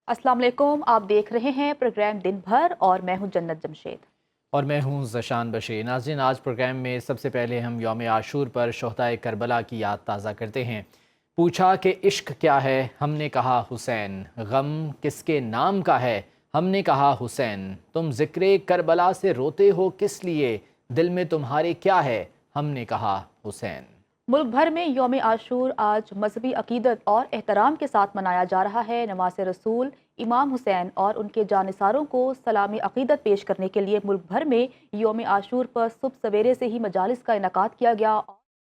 अस्सलाम वालेकुम। आप देख रहे हैं प्रोग्राम दिन भर और मैं हूं जन्नत जमशेद। और मैं हूं ज़शान बशीर। नाज़रीन, आज प्रोग्राम में सबसे पहले हम यौम आशूर पर शोहदाए करबला की याद ताज़ा करते हैं। पूछा कि इश्क क्या है, हमने कहा हुसैन। गम किसके नाम का है, हमने कहा हुसैन। तुम ज़िक्र करबला से रोते हो किस लिए, दिल में तुम्हारे क्या है, हमने कहा हुसैन। मुल्क भर में यौम आशूर आज मजहबी अकीदत और एहतराम के साथ मनाया जा रहा है। नवासे रसूल इमाम हुसैन और उनके जानिसारों को सलामी अकीदत पेश करने के लिए मुल्क भर में यौम आशूर पर सुबह सवेरे से ही मजालिस का इनकाद किया गया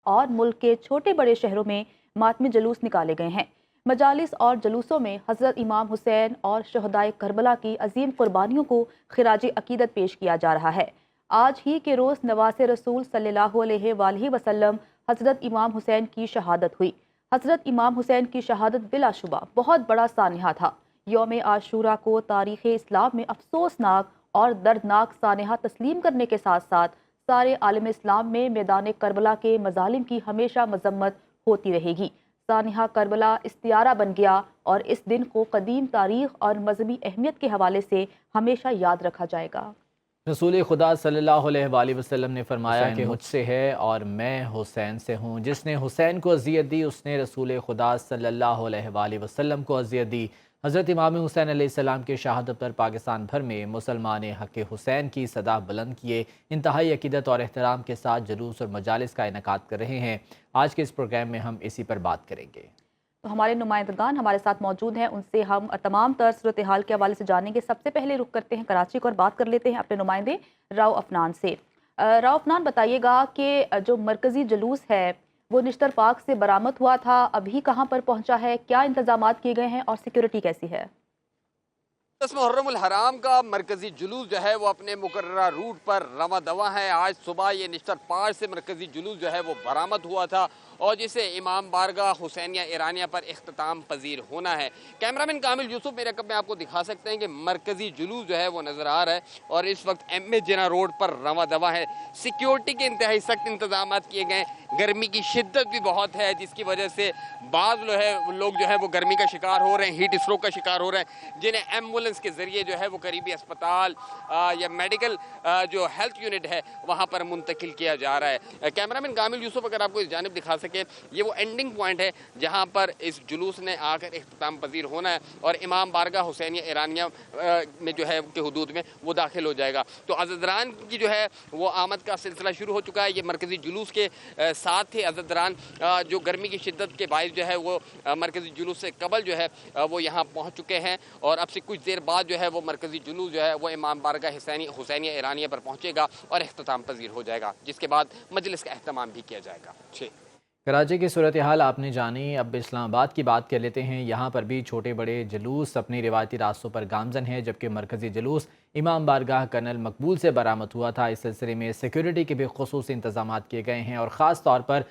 और मुल्क के छोटे बड़े शहरों में मातमी जुलूस निकाले गए हैं। मजालिस और जुलूसों में हज़रत इमाम हुसैन और शहदाए करबला की अजीम कुर्बानियों को खिराज अकीदत पेश किया जा रहा है। आज ही के रोज़ नवासे रसूल सल्लल्लाहु अलैहि वसल्लम हज़रत इमाम हुसैन की शहादत हुई। हज़रत इमाम हुसैन की शहादत बिलाशुबा बहुत बड़ा सानहा था। यौम आशूरा को तारीख़ इस्लाम में अफसोसनाक और दर्दनाक सानहा तस्लीम करने के साथ साथ सारे आलम इस्लाम में मैदान करबला के मजालिम की हमेशा मजम्मत होती रहेगी। सानहा करबला इस्तियारा बन गया और इस दिन को कदीम तारीख़ और मजहबी अहमियत के हवाले से हमेशा याद रखा जाएगा। रसूल खुदा सल्लल्लाहु अलैहि वसल्लम ने फरमाया कि मुझसे है और मैं हुसैन से हूँ। जिसने हुसैन को अजियत दी उसने रसूल खुदा सल्लल्लाहु अलैहि वसल्लम को अजियत दी। हज़रत इमाम हुसैन अलैहिस्सलाम की शहादत पर पाकिस्तान भर में मुसलमान हक़ हुसैन की सदा बुलंद किए इंतहाई अकीदत और एहतराम के साथ जुलूस और मजालिस का इनकाद कर रहे हैं। आज के इस प्रोग्राम में हम इसी पर बात करेंगे। तो हमारे नुमाइंदगान हमारे साथ मौजूद हैं, उनसे हम तमाम तर सूरत हाल के हवाले से जानेंगे। सबसे पहले रुख करते हैं कराची को और बात कर लेते हैं अपने नुमाइंदे राव अफनान से। राव अफनान, बताइएगा कि जो मरकज़ी जुलूस है वो निश्तर पार्क से बरामद हुआ था, अभी कहाँ पर पहुँचा है, क्या इंतजाम किए गए हैं और सिक्योरिटी कैसी है? दस मुहर्रमुल हराम का मरकजी जुलूस जो है वो अपने मुकर्ररा रूट पर रवा दवा है। आज सुबह ये निश्तर पार्क से मरकजी जुलूस जो है वो बरामद हुआ था और जिसे इमाम बारगाह हुसैनिया ईरानिया पर इख्तिताम पजीर होना है। कैमरामैन कामिल यूसुफ मेरे कब में आपको दिखा सकते हैं कि मरकजी जुलूस जो है वो नज़र आ रहा है और इस वक्त एम ए जिना रोड पर रवा दवा है। सिक्योरिटी के इंतहाई सख्त इंतजाम किए गए। गर्मी की शिद्दत भी बहुत है जिसकी वजह से बाद लोग जो है वो गर्मी का शिकार हो रहे हैं, हीट स्ट्रोक का शिकार हो रहे हैं, जिन्हें एम्बुलेंस के जरिए जो है वो करीबी अस्पताल या मेडिकल जो हेल्थ यूनिट है वहाँ पर मुंतकिल किया जा रहा है। कैमरामैन कामिल यूसुफ अगर आपको इस जानिब दिखा सके, ये वो एंडिंग पॉइंट है जहाँ पर इस जुलूस ने आकर इख्तिताम पजीर होना है और इमाम बारगाह हुसैनिया ईरानिया में जो है के हदूद में वो दाखिल हो जाएगा। तो अज़दरान की जो है वो आमद का सिलसिला शुरू हो चुका है। ये मरकज़ी जुलूस के साथ ही अज़दरान जो गर्मी की शिद्दत के बायस जो है वो मरकज़ी जुलूस से कबल जो है वो यहाँ पहुँच चुके हैं और अब से कुछ देर बाद जो है वो मरकज़ी जुलूस जो है वो इमाम बारगाह हुसैनिया ईरानिया पर पहुँचेगा और इख्तिताम पजीर हो जाएगा, जिसके बाद मजलिस का अहतमाम भी किया जाएगा। कराची की सूरत हाल आपने जानी, अब इस्लामाबाद की बात कर लेते हैं। यहाँ पर भी छोटे बड़े जुलूस अपनी रिवायती रास्तों पर गामजन है, जबकि मरकज़ी जुलूस इमाम बारगाह कर्नल मकबूल से बरामद हुआ था। इस सिलसिले में सिक्योरिटी के भी खुसूसी इंतजाम किए गए हैं और ख़ास तौर पर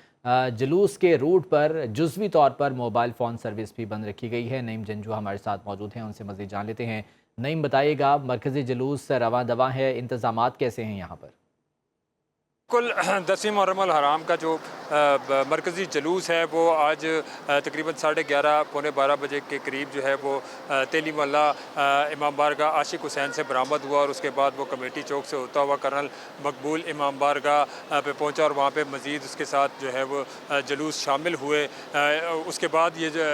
जुलूस के रूट पर जुज़वी तौर पर मोबाइल फ़ोन सर्विस भी बंद रखी गई है। नईम जंजू हमारे साथ मौजूद हैं, उनसे मज़ीद जान लेते हैं। नईम, बताइएगा, मरकज़ी जुलूस रवा दवा है, इंतजामात कैसे हैं यहाँ पर? बिल्कुल, 10वीं मुहर्रमुल हराम का जो मरकज़ी जुलूस है वो आज तकरीबन 11:30 पौने 12 बजे के करीब जो है वो तेली मोहल्ला इमाम बारगाह आशिक हुसैन से बरामद हुआ और उसके बाद वो कमेटी चौक से होता हुआ कर्नल मकबूल इमाम बारगाह पे पहुंचा और वहाँ पे मज़ीद उसके साथ जो है वो जुलूस शामिल हुए। उसके बाद ये जो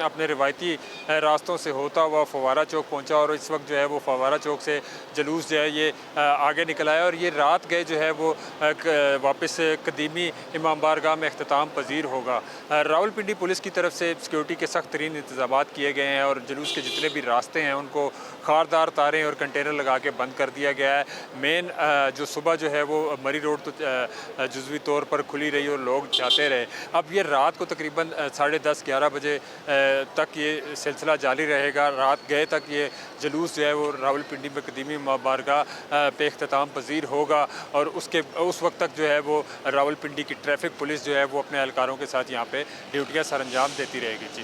अपने रिवायती रास्तों से होता हुआ फवारा चौक पहुँचा और इस वक्त जो है वो फवारा चौक से जुलूस जो है ये आगे निकल आया और ये रात गए जो है वो वापस कदीमी इमाम बारगाह में अख्तिताम पजीर होगा। रावलपिंडी पुलिस की तरफ से सिक्योरिटी के सख्त तरीन इंतजाम किए गए हैं और जुलूस के जितने भी रास्ते हैं उनको खारदार तारें और कंटेनर लगा के बंद कर दिया गया है। मेन जो सुबह जो है वो मरी रोड तो जुज़वी तौर पर खुली रही और लोग जाते रहे। अब ये रात को तकरीबन 10:30-11 बजे तक ये सिलसिला जारी रहेगा। रात गए तक ये जुलूस जो है वो रावलपिंडी में कदीमी इमाम बारगाह पे अख्तिताम पजीर होगा और उस वक्त तक जो है वो रावलपिंडी की ट्रैफिक पुलिस जो है वो अपने एहलकारों के साथ यहाँ पे ड्यूटियाँ सरअंजाम देती रहेगी। जी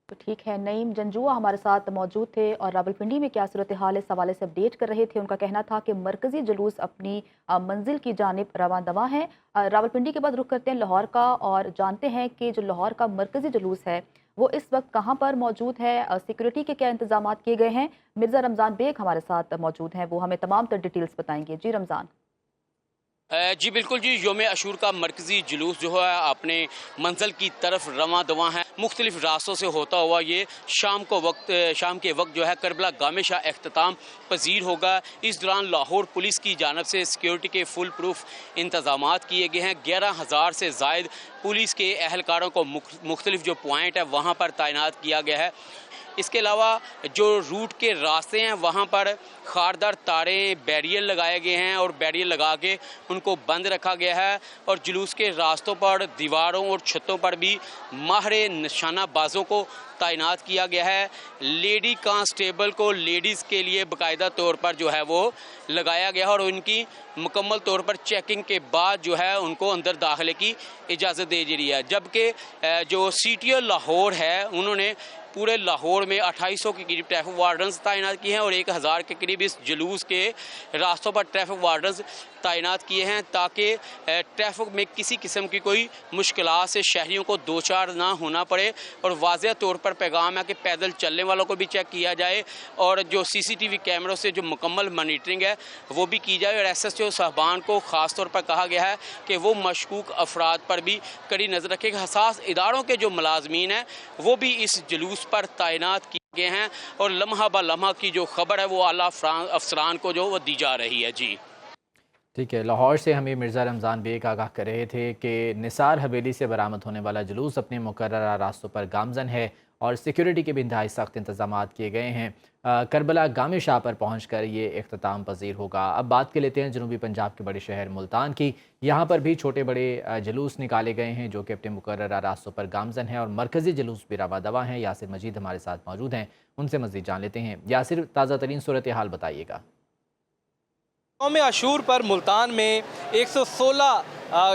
तो ठीक है, नईम जंजुआ हमारे साथ मौजूद थे और रावलपिंडी में क्या सूरत हाल इस हवाले से अपडेट कर रहे थे। उनका कहना था कि मरकज़ी जुलूस अपनी मंजिल की जानिब रवां दवा है। रावलपिंडी के बाद रुख करते हैं लाहौर का और जानते हैं कि जो लाहौर का मरकज़ी जुलूस है वो इस वक्त कहाँ पर मौजूद है, सिक्योरिटी के क्या इंतजाम किए गए हैं? मिर्ज़ा रमज़ान बेग हमारे साथ मौजूद हैं, वो हमें तमाम तर डिटेल्स बताएंगे। जी रमज़ान। जी बिल्कुल जी, योम अशूर का मरकज़ी जुलूस जो है अपने मंजिल की तरफ रवां दवां है। मुख्तलिफ रास्तों से होता हुआ ये शाम के वक्त जो है करबला गामे शाह इख्तिताम पजीर होगा। इस दौरान लाहौर पुलिस की जानब से सिक्योरिटी के फुल प्रूफ इंतजाम किए गए हैं। 11,000 से ज़ायद पुलिस के एहलकारों को मुख्तलिफ जो पॉइंट है वहाँ पर तैनात किया गया है। इसके अलावा जो रूट के रास्ते हैं वहाँ पर खारदार तारें बैरियर लगाए गए हैं और बैरियर लगा के उनको बंद रखा गया है। और जुलूस के रास्तों पर दीवारों और छतों पर भी माहिर निशानाबाजों को तैनात किया गया है। लेडी कांस्टेबल को लेडीज़ के लिए बाकायदा तौर पर जो है वो लगाया गया है और उनकी मुकम्मल तौर पर चेकिंग के बाद जो है उनको अंदर दाखिले की इजाज़त दे दी है। जबकि जो CTO लाहौर है उन्होंने पूरे लाहौर में 2800 के करीब ट्रैफिक वार्डन्स तैनात किए हैं और 1000 के करीब इस जुलूस के रास्तों पर ट्रैफिक वार्डन्स तैनात किए हैं ताकि ट्रैफिक में किसी किस्म की कोई मुश्किलात से शहरियों को दो चार ना होना पड़े। और वाज़ेह तौर पर पैगाम है कि पैदल चलने वालों को भी चेक किया जाए और जो CCTV कैमरों से जो मुकम्मल मॉनिटरिंग है वो भी की जाए। और SSO साहबान को ख़ास तौर पर कहा गया है कि वो मशकूक अफराद पर भी कड़ी नज़र रखें। हसास इदारों के जो मुलाजमीन हैं वो भी इस जुलूस पर तैनात किए गए हैं और लम्हा ब लम्हा की जो खबर है वो आला अफसरान को जो वो दी जा रही है। जी ठीक है, लाहौर से हमें मिर्ज़ा रमज़ान बेग आगाह कर रहे थे कि निसार हवेली से बरामद होने वाला जुलूस अपने मुकर्ररा रास्तों पर गामजन है और सिक्योरिटी के भी इंतहाई सख्त इंतजाम किए गए हैं। करबला गामे शाह पर पहुंचकर ये इख्तिताम पजीर होगा। अब बात कर लेते हैं जनूबी पंजाब के बड़े शहर मुल्तान की। यहाँ पर भी छोटे बड़े जुलूस निकाले गए हैं जो कि अपने मुकर्ररा रास्तों पर गामजन है और मरकज़ी जुलूस भी रवा दवा हैं। यासिर मजीद हमारे साथ मौजूद हैं, उनसे मज़ीद जान लेते हैं। यासिर, ताज़ा तरीन सूरत हाल बताइएगा। योम अशूर पर मुल्तान में 116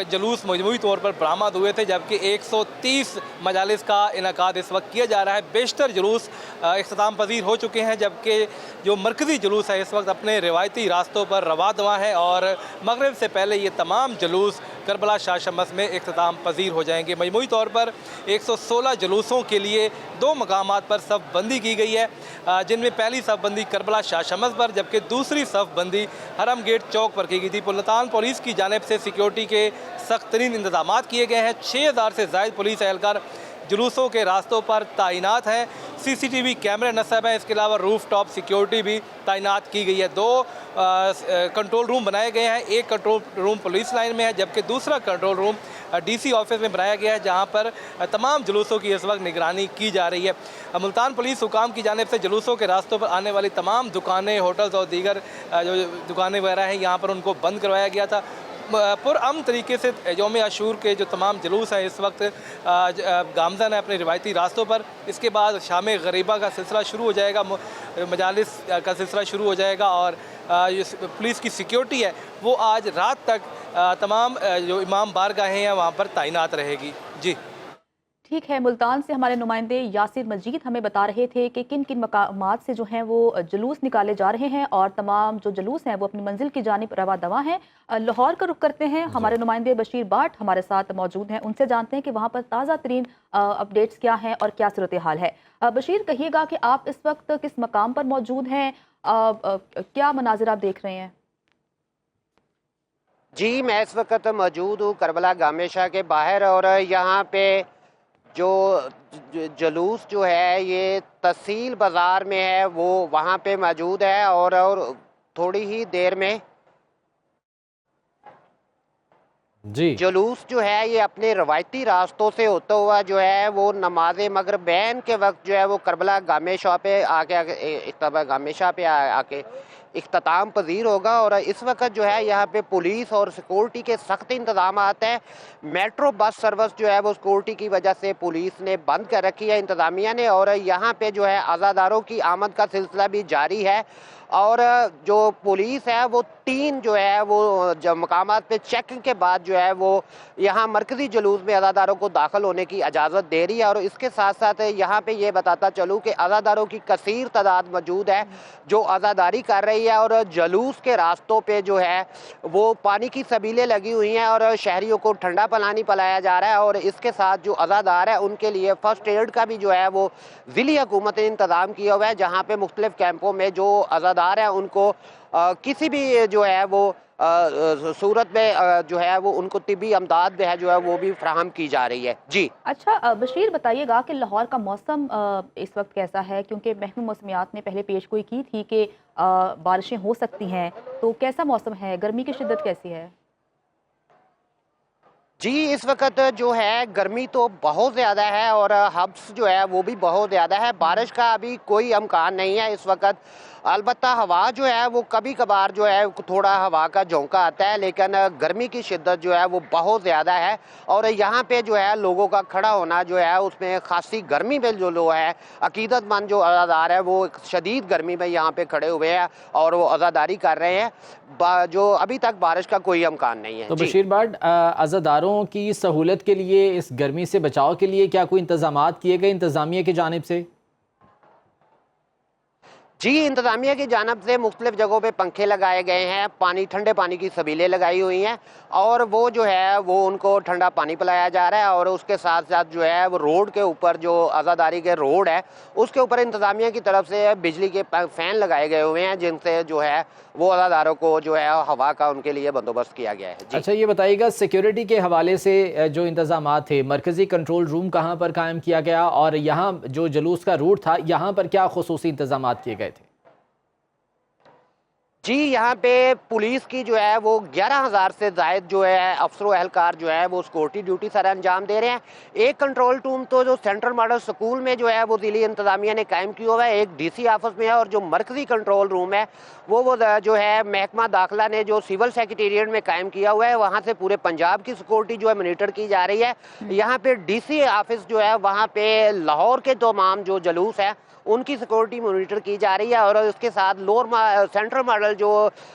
जुलूस मजमूई तौर पर बरामद हुए थे, जबकि 130 मजालिस का इनकाद इस वक्त किया जा रहा है। बेशतर जुलूस इख्तिताम पजीर हो चुके हैं, जबकि जो मरकज़ी जुलूस है इस वक्त अपने रिवायती रास्तों पर रवा दवा है और मगरिब से पहले ये तमाम जुलूस करबला शाह शमस में इख्तिताम पजीर हो जाएंगे। मजमूई तौर पर 116 जुलूसों के लिए 2 मकामात पर सफ़ बंदी की गई है, जिनमें पहली सफ़ बंदी करबला शाह शमस पर जबकि दूसरी सफ़ बंदी हरम गेट चौक पर की गई थी। मुल्तान पुलिस की जानिब से सिक्योरिटी के सख्त तरीन इंतजाम किए गए हैं। 6000 से ज़ायद पुलिस एहलकार जुलूसों के रास्तों पर तैनात हैं। CCTV कैमरे नस्ब हैं। इसके अलावा रूफ टॉप सिक्योरिटी भी तैनात की गई है। 2 कंट्रोल रूम बनाए गए हैं। एक कंट्रोल रूम पुलिस लाइन में है जबकि दूसरा कंट्रोल रूम DC ऑफिस में बनाया गया है, जहां पर तमाम जुलूसों की इस वक्त निगरानी की जा रही है। मुल्तान पुलिस हुकाम की जानिब से जुलूसों के रास्तों पर आने वाली तमाम दुकानें, होटल्स और दीगर जो दुकानें वगैरह हैं यहाँ पर उनको बंद करवाया गया था। पुरअमन तरीके से योम अशूर के जो तमाम जुलूस हैं इस वक्त गामजन है अपने रिवायती रास्तों पर। इसके बाद शाम गरीबा का सिलसिला शुरू हो जाएगा, मजालिस का सिलसिला शुरू हो जाएगा और पुलिस की सिक्योरिटी है वो आज रात तक तमाम जो इमाम बारगाहें हैं वहाँ पर तैनात रहेगी। जी ठीक है, मुल्तान से हमारे नुमाइंदे यासिर मजीद हमें बता रहे थे कि किन किन मकामात से जो हैं वो जुलूस निकाले जा रहे हैं और तमाम जो जुलूस हैं वो अपनी मंजिल की जानिब रवा दवा हैं। लाहौर का रुख करते हैं, हमारे नुमाइंदे बशीर बाट हमारे साथ मौजूद हैं, उनसे जानते हैं कि वहाँ पर ताज़ा तरीन अपडेट्स क्या हैं और क्या सूरत हाल है। बशीर, कहिएगा कि आप इस वक्त किस मकाम पर मौजूद हैं, क्या मनाजिर आप देख रहे हैं? जी, मैं इस वक्त मौजूद हूँ करबला गामे शाह के बाहर और यहाँ पे जो जुलूस जो है ये तहसील बाज़ार में है वो वहाँ पे मौजूद है और थोड़ी ही देर में जी जुलूस जो है ये अपने रवायती रास्तों से होता हुआ जो है वो नमाज मगरिबैन के वक्त जो है वो करबला गामे शाह पे आके इख्तिताम पजीर होगा। और इस वक्त जो है यहाँ पे पुलिस और सिक्योरिटी के सख्त इंतजाम हैं। मेट्रो बस सर्विस जो है वो सिक्योरिटी की वजह से पुलिस ने बंद कर रखी है इंतजामिया ने और यहाँ पे जो है आज़ादारों की आमद का सिलसिला भी जारी है। और जो पुलिस है वो 3 जो है वो जब मकामात पे चेकिंग के बाद जो है वो यहाँ मरकज़ी जुलूस में अज़ादारों को दाखिल होने की इजाज़त दे रही है। और इसके साथ साथ यहाँ पे ये बताता चलूँ कि अज़ादारों की कसीर तादाद मौजूद है जो अज़ादारी कर रही रही है और जुलूस के रास्तों पे जो है वो पानी की सबीलें लगी हुई हैं और शहरियों को ठंडा पानी पिलाया जा रहा है और इसके साथ जो अज़ादार है उनके लिए फर्स्ट एड का भी जो है वो ज़िली हुकूमत ने इंतज़ाम किया हुआ है, जहाँ पे मुख्तलिफ कैंपों में जो अज़ादार हैं उनको किसी भी जो है वो सूरत में जो है वो उनको तिब्बी अमदाद है जो है वो भी फराहम की जा रही है। जी अच्छा, बशीर बताइएगा कि लाहौर का मौसम इस वक्त कैसा है, क्योंकि महकमा मौसमियात ने पहले पेशगोई की थी कि बारिशें हो सकती हैं, तो कैसा मौसम है, गर्मी की शिद्दत कैसी है? जी, इस वक्त जो है गर्मी तो बहुत ज़्यादा है और हब्स जो है वो भी बहुत ज़्यादा है। बारिश का अभी कोई इम्कान नहीं है इस वक्त। अलबत्ता हवा जो है वो कभी कभार जो है थोड़ा हवा का झोंका आता है, लेकिन गर्मी की शिद्दत जो है वो बहुत ज़्यादा है और यहाँ पे जो है लोगों का खड़ा होना जो है उसमें खासी गर्मी में जो लोग है अकीदतमंद जो अज़ादार है वो शदीद गर्मी में यहाँ पे खड़े हुए हैं और वो अज़ादारी कर रहे हैं, जो अभी तक बारिश का कोई इम्कान नहीं है। तो बशीर भाट, अज़ादारों की सहूलत के लिए, इस गर्मी से बचाव के लिए क्या कोई इंतज़ामात किए गए इंतज़ामिया की जानिब से? जी, इंतज़ामिया की जानिब से मुख्तलिफ जगहों पे पंखे लगाए गए हैं, ठंडे पानी की सबीलें लगाई हुई हैं और वो जो है वो उनको ठंडा पानी पिलाया जा रहा है और उसके साथ साथ जो है वो रोड के ऊपर जो अज़ादारी के रोड है उसके ऊपर इंतज़ामिया की तरफ से बिजली के फ़ैन लगाए गए हुए हैं, जिनसे जो है वो अज़ादारों को जो है हवा का उनके लिए बंदोबस्त किया गया है। जी। अच्छा, ये बताइएगा सिक्योरिटी के हवाले से जो इंतज़ामात थे, मरकज़ी कंट्रोल रूम कहाँ पर कायम किया गया और यहाँ जो जुलूस का रूट था यहाँ पर क्या खुसूसी इंतज़ामात किए गए थे? जी, यहाँ पे पुलिस की जो है वो 11,000 से ज़ायद जो है अफसर एहलकार जो है वो सिक्योरिटी ड्यूटी सर अंजाम दे रहे हैं। एक कंट्रोल रूम तो जो सेंट्रल मॉडल स्कूल में जो है वो ज़िली इंतज़ामिया ने कायम किया हुआ है, एक डीसी ऑफिस में है और जो मरकज़ी कंट्रोल रूम है वो जो है महकमा दाखिला ने जो सिविल सेक्रेटेरिएट में कायम किया हुआ है, वहाँ से पूरे पंजाब की सिक्योरिटी जो है मॉनिटर की जा रही है। यहाँ पे डीसी ऑफिस जो है वहाँ पे लाहौर के तमाम जो जुलूस है उनकी सिक्योरिटी मॉनिटर की जा रही है और उसके साथ सेंट्रल मॉडल जो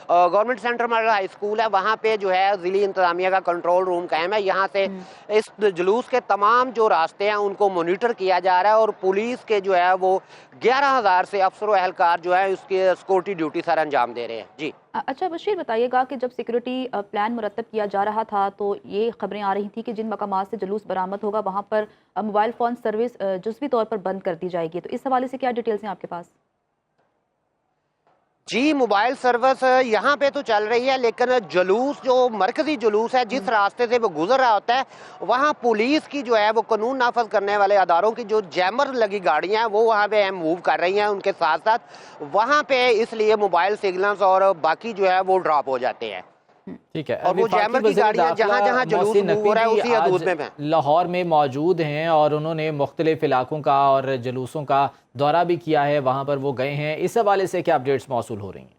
government central model high school है वहाँ पे जो है ज़िली इंतज़ामिया का कंट्रोल रूम कायम है। यहाँ से इस जुलूस के तमाम जो रास्ते हैं उनको मॉनिटर किया जा रहा है और पुलिस के जो है वो 11,000 से अफसर एहलकार जो है उसके सिक्योरिटी ड्यूटी सर अंजाम दे रहे हैं। जी। अच्छा बशीर बताइएगा कि जब सिक्योरिटी प्लान मुरतब किया जा रहा था तो ये खबरें आ रही थी कि जिन मकामात से जुलूस बरामद होगा वहाँ पर मोबाइल फ़ोन सर्विस जुज़वी तौर पर बंद कर दी जाएगी, तो इस हवाले से क्या डिटेल्स हैं आपके पास? जी, मोबाइल सर्विस यहाँ पे तो चल रही है, लेकिन जुलूस जो मरकज़ी जुलूस है जिस रास्ते से वो गुजर रहा होता है वहाँ पुलिस की जो है वो कानून नाफज करने वाले अदारों की जो जैमर लगी गाड़ियाँ हैं वो वहाँ पे मूव कर रही हैं, उनके साथ साथ वहाँ पे इसलिए मोबाइल सिग्नल्स और बाकी जो है वो ड्रॉप हो जाते हैं। ठीक है। और वो जैमर की गाड़ियाँ जहाँ जहाँ जुलूस मूव हो रहा है उसी हदूद में लाहौर में मौजूद हैं और उन्होंने मुख्तलिफ इलाकों का और जुलूसों का दौरा भी किया है, वहाँ पर वो गए हैं, इस हवाले से क्या अपडेट्स मौसूल हो रही हैं?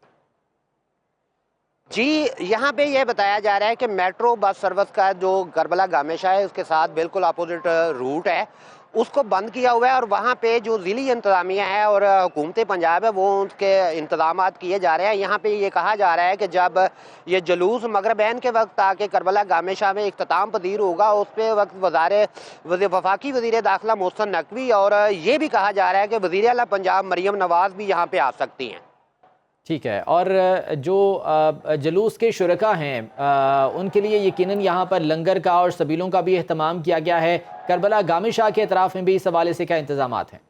जी, यहाँ पे ये बताया जा रहा है कि मेट्रो बस सर्विस का जो करबला गामेशा है उसके साथ बिल्कुल अपोजिट रूट है उसको बंद किया हुआ है और वहाँ पे जो ज़िली इंतज़ामिया है और हुकूमत पंजाब है वो उसके इंतज़ामात किए जा रहे हैं। यहाँ पे ये कहा जा रहा है कि जब ये जुलूस मगरबैन के वक्त आके करबला गामेशा में इख्तिताम पजीर होगा उस पे वक्त वफाकी वज़ीर दाखिला मोहसिन नकवी और ये भी कहा जा रहा है कि वज़ीर आला पंजाब मरियम नवाज़ भी यहाँ पे आ सकती हैं। ठीक है। और जो जुलूस के शुरका हैं उनके लिए यकीनन यहाँ पर लंगर का और सबीलों का भी एहतमाम किया गया है। करबला गामेशा के अतराफ़ में भी इस हवाले से क्या इंतज़ामात हैं?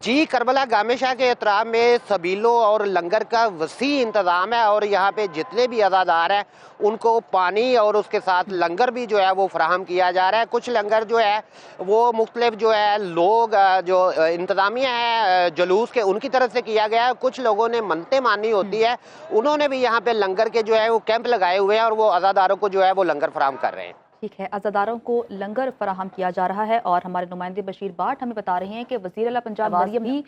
जी, करबला गामेशा के एतराफ़ में सबीलों और लंगर का वसी इंतज़ाम है और यहाँ पे जितने भी अज़ादार हैं उनको पानी और उसके साथ लंगर भी जो है वो फराहम किया जा रहा है। कुछ लंगर जो है वो मुख्तलिफ जो है लोग जो इंतज़ामिया है जुलूस के उनकी तरफ से किया गया है, कुछ लोगों ने मन्नतें मानी होती है, उन्होंने भी यहाँ पे लंगर के जो है वो कैंप लगाए हुए हैं और वो अज़ादारों को जो है वो लंगर फराहम कर रहे हैं। ठीक है, अज़ादारों को लंगर फराहम किया जा रहा है और हमारे नुमाइंदे बशीर बाट हमें बता रहे हैं कि वज़ीर आला पंजाब मरियम भी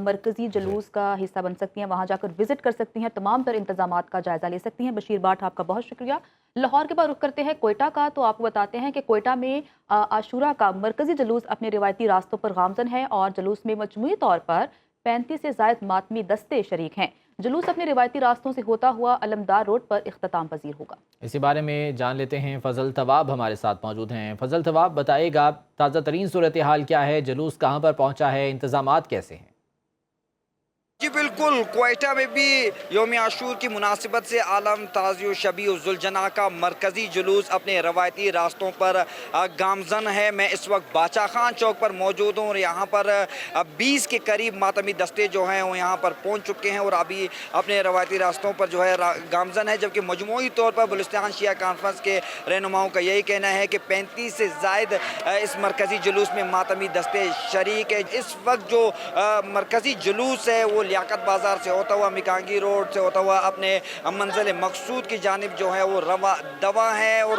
मरकज़ी जुलूस का हिस्सा बन सकती हैं, वहाँ जाकर विजिट कर सकती हैं, तमाम तर इंतजामात का जायज़ा ले सकती हैं। बशीर बाट आपका बहुत शुक्रिया। लाहौर के बाद रुख करते हैं कोयटा का, तो आपको बताते हैं कि कोयटा में आशूरा का मरकज़ी जुलूस अपने रिवायती रास्तों पर गामज़न है और जुलूस में मजमूई तौर पर 35 से ज़ायद मातमी दस्ते शरीक हैं। जुलूस अपने रिवायती रास्तों से होता हुआ अलमदार रोड पर इख्तिताम पजीर होगा। इसी बारे में जान लेते हैं, फजल तवाब हमारे साथ मौजूद हैं। फजल तवाब, बताइएगा ताज़ा तरीन सूरत हाल क्या है, जुलूस कहाँ पर पहुँचा है, इंतज़ामात कैसे हैं? جی بالکل، کوئٹہ میں بھی یوم عاشور کی مناسبت سے عالم تازی و شبیہ الذوالجناح کا مرکزی جلوس اپنے روایتی راستوں پر گامزن ہے۔ میں اس وقت باچا خان چوک پر موجود ہوں اور یہاں پر 20 کے قریب ماتمی دستے جو ہیں وہ یہاں پر پہنچ چکے ہیں اور ابھی اپنے روایتی راستوں پر جو ہے گامزن ہے، جبکہ مجموعی طور پر بلوچستان شیعہ کانفرنس کے رہنماؤں کا یہی کہنا ہے کہ 35 سے زائد اس مرکزی جلوس میں ماتمی دستے شریک ہیں۔ اس وقت جو مرکزی جلوس ہے وہ لیاقت بازار سے ہوتا ہوا، مکانگی روڈ سے ہوتا ہوا اپنے منزل مقصود کی جانب جو ہے وہ رواں دواں ہے، اور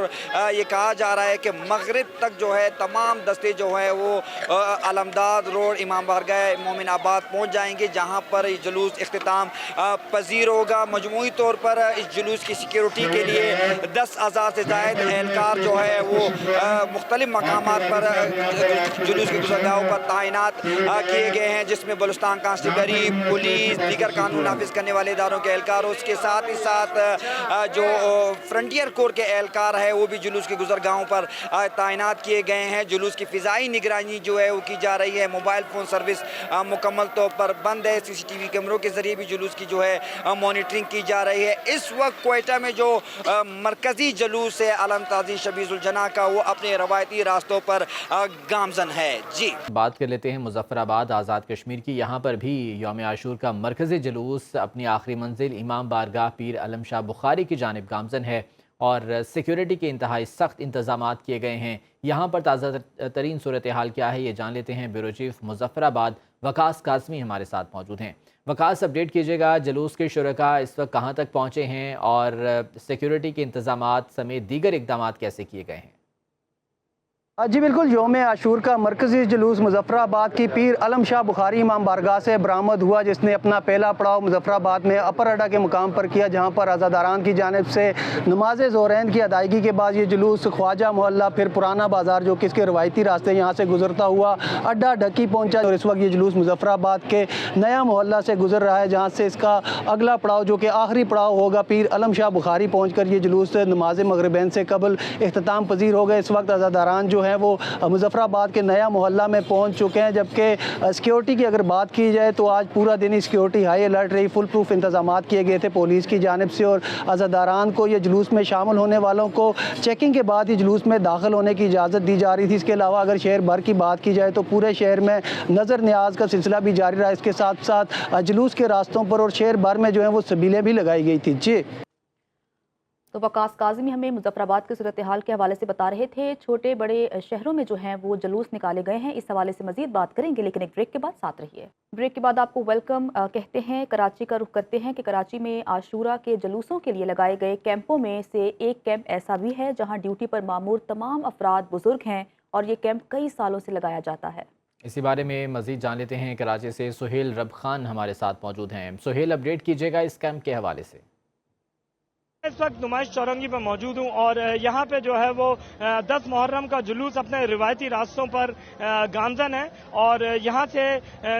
یہ کہا جا رہا ہے کہ مغرب تک جو ہے تمام دستے جو ہے وہ علمداد روڈ امام بارگاہ مومن آباد پہنچ جائیں گے، جہاں پر یہ جلوس اختتام پذیر ہوگا۔ مجموعی طور پر اس جلوس کی سیکیورٹی کے لیے 10,000 سے زائد اہلکار جو ہے وہ مختلف مقامات پر جلوس کی گزرگاہوں پر تعینات کیے گئے ہیں، جس میں بلوچستان کانسٹیبلری، پولیس، دیگر قانون نافذ کرنے والے اداروں کے اہلکار، اس کے ساتھ ہی ساتھ جو فرنٹیئر کور کے اہلکار ہے وہ بھی جلوس کی گزرگاہوں پر تعینات کیے گئے ہیں۔ جلوس کی فضائی نگرانی جو ہے وہ کی جا رہی ہے، موبائل فون سروس مکمل طور پر بند ہے، CCTV کیمروں کے ذریعے بھی جلوس کی جو ہے مانیٹرنگ کی جا رہی ہے۔ اس وقت کوئٹہ میں جو مرکزی جلوس ہے عالم تازی شبیہ الذوالجناح کا، وہ اپنے روایتی راستوں پر گامزن ہے۔ جی بات کر لیتے ہیں مظفر آباد آزاد کشمیر کی۔ یہاں پر بھی یوم عاشور کا مرکزی جلوس اپنی آخری منزل امام بارگاہ پیر علم شاہ بخاری کی جانب گامزن ہے اور سیکیورٹی کے انتہائی سخت انتظامات کیے گئے ہیں۔ یہاں پر تازہ ترین صورتحال کیا ہے یہ جان لیتے ہیں۔ بیورو چیف مظفر آباد وقاص کاظمی ہمارے ساتھ موجود ہیں۔ وقاص، اپڈیٹ کیجیے گا، جلوس کے شرکاء اس وقت کہاں تک پہنچے ہیں اور سیکیورٹی کے انتظامات سمیت دیگر اقدامات کیسے کیے گئے ہیں؟ جی بالکل، یوم عاشور کا مرکزی جلوس مظفر آباد کی پیر علم شاہ بخاری امام بارگاہ سے برآمد ہوا، جس نے اپنا پہلا پڑاؤ مظفر آباد میں اپر اڈا کے مقام پر کیا، جہاں پر عزاداران کی جانب سے نماز ظہرین کی ادائیگی کے بعد یہ جلوس خواجہ محلہ پھر پرانا بازار جو کہ اس کے روایتی راستے یہاں سے گزرتا ہوا اڈا ڈھکی پہنچا، اور اس وقت یہ جلوس مظفر آباد کے نیا محلہ سے گزر رہا ہے، جہاں سے اس کا اگلا پڑاؤ جو کہ آخری پڑاؤ ہوگا پیر علم شاہ بخاری پہنچ کر یہ جلوس نماز مغربین سے قبل اختتام پذیر ہو گئے۔ اس وقت عزاداران جو ہیں وہ مظفر آباد کے نیا محلہ میں پہنچ چکے ہیں، جبکہ سیکیورٹی کی اگر بات کی جائے تو آج پورا دن سیکیورٹی ہائی الرٹ رہی، فل پروف انتظامات کیے گئے تھے پولیس کی جانب سے، اور عزاداران کو یہ جلوس میں شامل ہونے والوں کو چیکنگ کے بعد ہی جلوس میں داخل ہونے کی اجازت دی جا رہی تھی۔ اس کے علاوہ اگر شہر بھر کی بات کی جائے تو پورے شہر میں نظر نیاز کا سلسلہ بھی جاری رہا، اس کے ساتھ ساتھ جلوس کے راستوں پر اور شہر بھر میں جو ہیں وہ سبیلیں بھی لگائی گئی تھی۔ جی تو وقاص کاظمی ہمیں مظفر آباد کی صورتحال کے حوالے سے بتا رہے تھے۔ چھوٹے بڑے شہروں میں جو ہیں وہ جلوس نکالے گئے ہیں، اس حوالے سے مزید بات کریں گے، لیکن ایک بریک کے بعد ساتھ رہیے۔ بریک کے بعد آپ کو ویلکم کہتے ہیں۔ کراچی کا رخ کرتے ہیں کہ کراچی میں عاشورہ کے جلوسوں کے لیے لگائے گئے کیمپوں میں سے ایک کیمپ ایسا بھی ہے جہاں ڈیوٹی پر مامور تمام افراد بزرگ ہیں، اور یہ کیمپ کئی سالوں سے لگایا جاتا ہے۔ اسی بارے میں مزید جان لیتے ہیں، کراچی سے سہیل رب خان ہمارے ساتھ موجود ہیں۔ سہیل، اپڈیٹ کیجیے گا اس کیمپ کے حوالے سے۔ اس وقت نمائش چورنگی پہ موجود ہوں اور یہاں پہ جو ہے وہ 10 محرم کا جلوس اپنے روایتی راستوں پر گامزن ہے، اور یہاں سے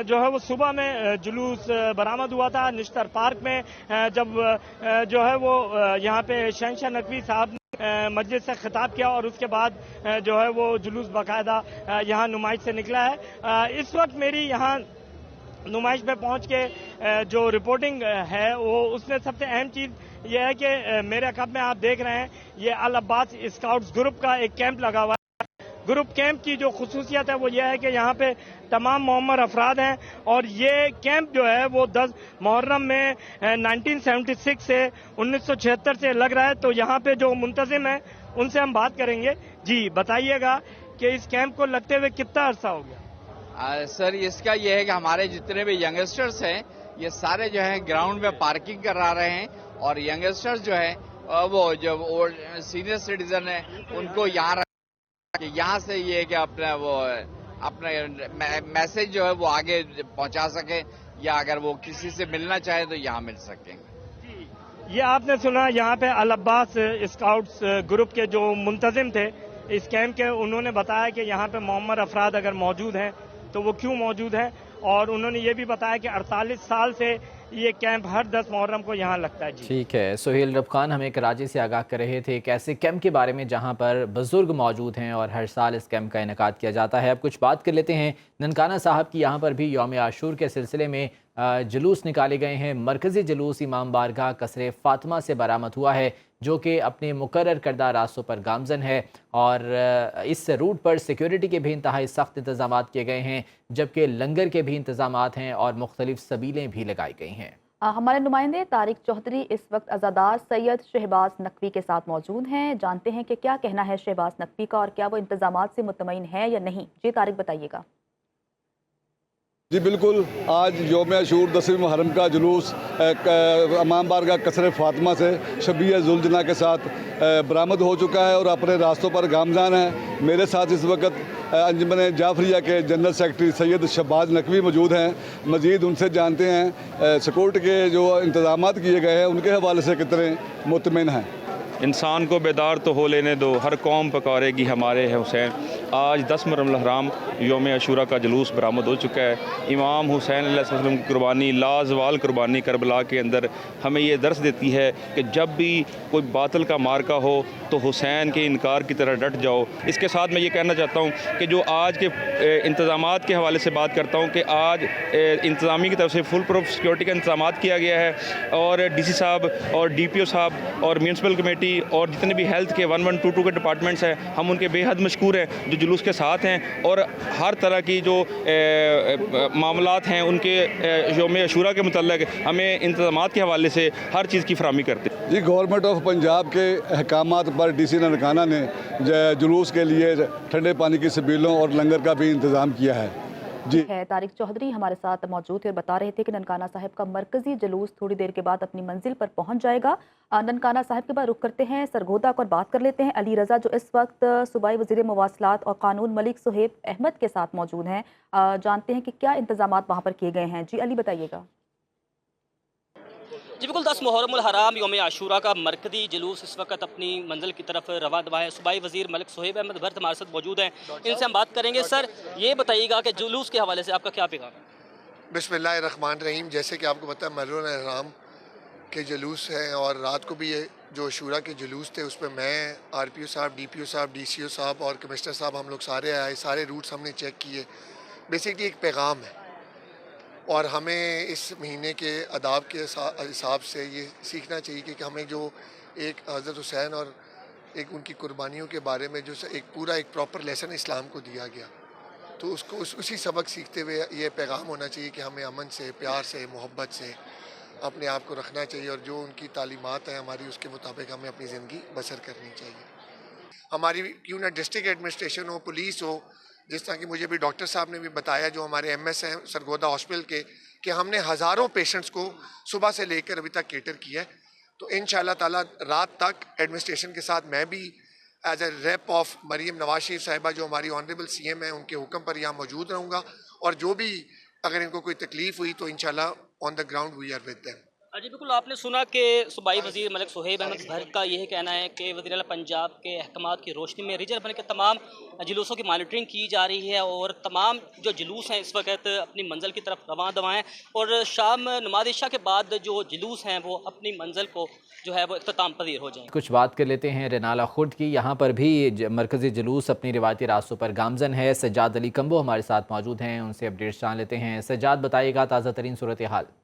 جو ہے وہ صبح میں جلوس برآمد ہوا تھا نشتر پارک میں، جب جو ہے وہ یہاں پہ شہنشاہ نقوی صاحب نے مجلس سے خطاب کیا، اور اس کے بعد جو ہے وہ جلوس باقاعدہ یہاں نمائش سے نکلا ہے۔ اس وقت میری یہاں نمائش پہ پہنچ کے جو رپورٹنگ ہے وہ اس میں سب سے اہم چیز یہ ہے کہ میرے عقب میں آپ دیکھ رہے ہیں یہ العباس اسکاؤٹس گروپ کا ایک کیمپ لگا ہوا ہے۔ گروپ کیمپ کی جو خصوصیت ہے وہ یہ ہے کہ یہاں پہ تمام معمر افراد ہیں، اور یہ کیمپ جو ہے وہ 10 محرم میں 1976 سے 1976 سے لگ رہا ہے۔ تو یہاں پہ جو منتظم ہیں ان سے ہم بات کریں گے۔ جی بتائیے گا کہ اس کیمپ کو لگتے ہوئے کتنا عرصہ ہو گیا؟ سر اس کا یہ ہے کہ ہمارے جتنے بھی ینگسٹرز ہیں یہ سارے جو ہیں گراؤنڈ میں پارکنگ کرا رہے ہیں، اور ینگسٹرز جو ہیں وہ جو سینئر سٹیزن ہیں ان کو یہاں کہ یہاں سے یہ کہ اپنا میسج جو ہے وہ آگے پہنچا سکیں، یا اگر وہ کسی سے ملنا چاہے تو یہاں مل سکیں۔ یہ آپ نے سنا یہاں پہ العباس اسکاؤٹس گروپ کے جو منتظم تھے اس کیمپ کے، انہوں نے بتایا کہ یہاں پہ معمر افراد اگر موجود ہیں تو وہ کیوں موجود ہیں، और उन्होंने ये भी बताया कि 48 साल से ये कैंप हर 10 मुहर्रम को यहाँ लगता है। जी ठीक है, सुहेल रब खान हमें कराची से आगाह कर रहे थे एक ऐसे कैंप के बारे में जहां पर बुजुर्ग मौजूद हैं और हर साल इस कैंप का इनेकाद किया जाता है। अब कुछ बात कर लेते हैं ननकाना साहब की। यहाँ पर भी यौम आशूर के सिलसिले में जुलूस निकाले गए हैं। मरकज़ी जुलूस इमाम बारगाह कसरे फातिमा से बरामद हुआ है, जो कि अपने मुकर्रर करदा रास्तों पर गामजन है और इस रूट पर सिक्योरिटी के भी इंतहाई सख्त इंतजाम किए गए हैं, जबकि लंगर के भी इंतजाम हैं और मुख्तलिफ सबीलें भी लगाई गई हैं। हमारे नुमाइंदे तारिक चौधरी इस वक्त अज़ादार सैयद शहबाज नकवी के साथ मौजूद हैं। जानते हैं कि क्या कहना है शहबाज नकवी का और क्या वो इंतजामात से मुतमईन है या नहीं। जी तारिक बताइएगा। जी बिल्कुल, आज यौम आशूर 10वीं मुहर्रम का जुलूस इमाम बारगाह कसरे फातिमा से शबीह जुलजना के साथ बरामद हो चुका है और अपने रास्तों पर गामजान है। मेरे साथ इस वक्त अंजुमन जाफरिया के जनरल सेक्रेटरी सैयद शहबाज नकवी मौजूद हैं। मज़ीद उनसे जानते हैं सिक्योरिटी के जो इंतजाम किए गए हैं उनके हवाले से कितने मुतमिन हैं। इंसान को बेदार तो हो लेने दो, हर कौम पकारेगी हमारे है हुसैन। आज 10 मुहर्रम हराम यौम आशूरा का जुलूस बरामद हो चुका है। इमाम हुसैन अलैहिस्सलाम की कुर्बानी, लाजवाल कुर्बानी करबला के अंदर हमें ये दर्स देती है कि जब भी कोई बातिल का मार्का हो तो हुसैन के इनकार की तरह डट जाओ। इसके साथ मैं ये कहना चाहता हूँ कि जो आज के इंतज़ामात के हवाले से बात करता हूँ कि आज इंतज़ामी की तरफ से फुल प्रूफ सिक्योरिटी का इंतज़ाम किया गया है और DC साहब और DPO साहब और म्यूनसिपल कमेटी और जितने भी हेल्थ के 1122 के डिपार्टमेंट्स हैं, हम उनके बेहद मशकूर हैं जो जुलूस के साथ हैं और हर तरह की जो मामलात हैं उनके यौम आशूरा के मुतल्लिक़ हमें इंतज़ामात के हवाले से हर चीज़ की फराहमी करते हैं। जी गवर्नमेंट ऑफ पंजाब के अहकामात पर DC ननकाना ने जुलूस के लिए ठंडे पानी की सबीलों और लंगर का भी इंतज़ाम किया है। जी है तारिक चौधरी हमारे साथ मौजूद थे और बता रहे थे कि ननकाना साहिब का मरकजी जुलूस थोड़ी देर के बाद अपनी मंजिल पर पहुंच जाएगा। ननकाना साहिब के बाद रुख करते हैं सरगोदा को और बात कर लेते हैं अली रज़ा जो इस वक्त सूबाई वज़ीर मवासलात और कानून मलिक सुहेब अहमद के साथ मौजूद हैं। जानते हैं कि क्या इंतजामात वहाँ पर किए गए हैं। जी अली बताइएगा। जी बिल्कुल, 10 मुहर्रम हराम यौम आशूरा का मरकज़ी जुलूस इस वक्त अपनी मंजिल की तरफ रवा दवा है। सूबाई वज़ीर मलिक सुहेब अहमद भर्त हमारे साथ मौजूद हैं, इनसे हम बात करेंगे। सर ये बताइएगा कि जुलूस के हवाले से आपका क्या पैगाम है। बिस्मिल्लाहिर्रहमानिर्रहीम। जैसे कि आपको पता है मुहर्रम हराम के जुलूस हैं और रात को भी ये जो आशूरा के जुलूस थे उसमें मैं, RPO साहब, DPO साहब, DCO साहब और कमिश्नर साहब हम लोग सारे आए, सारे रूट्स हमने चेक किए। बेसिकली एक पैगाम है और हमें इस महीने के आदाब के हिसाब से ये सीखना चाहिए कि हमें जो एक हज़रत हुसैन और एक उनकी कुर्बानियों के बारे में जो एक पूरा एक प्रॉपर लेसन इस्लाम को दिया गया, तो उसको उसी सबक सीखते हुए ये पैगाम होना चाहिए कि हमें अमन से, प्यार से, मोहब्बत से अपने आप को रखना चाहिए और जो उनकी तालीमात हैं हमारी उसके मुताबिक हमें अपनी ज़िंदगी बसर करनी चाहिए। हमारी क्यों ना डिस्ट्रिक्ट एडमिनिस्ट्रेशन हो, पुलिस हो, जिस तरह की मुझे भी डॉक्टर साहब ने भी बताया जो हमारे MS हैं सरगोदा हॉस्पिटल के, कि हमने हज़ारों पेशेंट्स को सुबह से लेकर अभी तक केटर किया है। तो इंशाअल्लाह ताला रात तक एडमिनिस्ट्रेशन के साथ मैं भी as a rep of Maryam Nawaz Sharif साहिबा जो हमारी ऑनरेबल CM है उनके हुक्म पर यहाँ मौजूद रहूँगा और जो भी अगर इनको कोई तकलीफ़ हुई तो इंशाअल्लाह on the ground we are with them. जी बिल्कुल, आपने सुना कि सूबाई वज़ीर मलिक सुहेब अहमद भर्त का यह कहना है कि वज़ीर आला पंजाब के अहकामात की रोशनी में रीजन बन के तमाम जुलूसों की मॉनिटरिंग की जा रही है और तमाम जो जुलूस हैं इस वक्त अपनी मंजिल की तरफ रवां दवा हैं और शाम नमाज इशा के बाद जो जुलूस हैं वो अपनी मंजिल को जो है वो इख्तिताम पजीर हो जाएंगे। कुछ बात कर लेते हैं रेनाला खुर्द की। यहाँ पर भी मरकज़ी जुलूस अपनी रिवायती रास्तों पर गामजन है। सज्जाद अली कंबो हमारे साथ मौजूद हैं, उनसे अपडेट्स जान लेते हैं। सज्जाद बताइएगा ताज़ा तरीन सूरत हाल।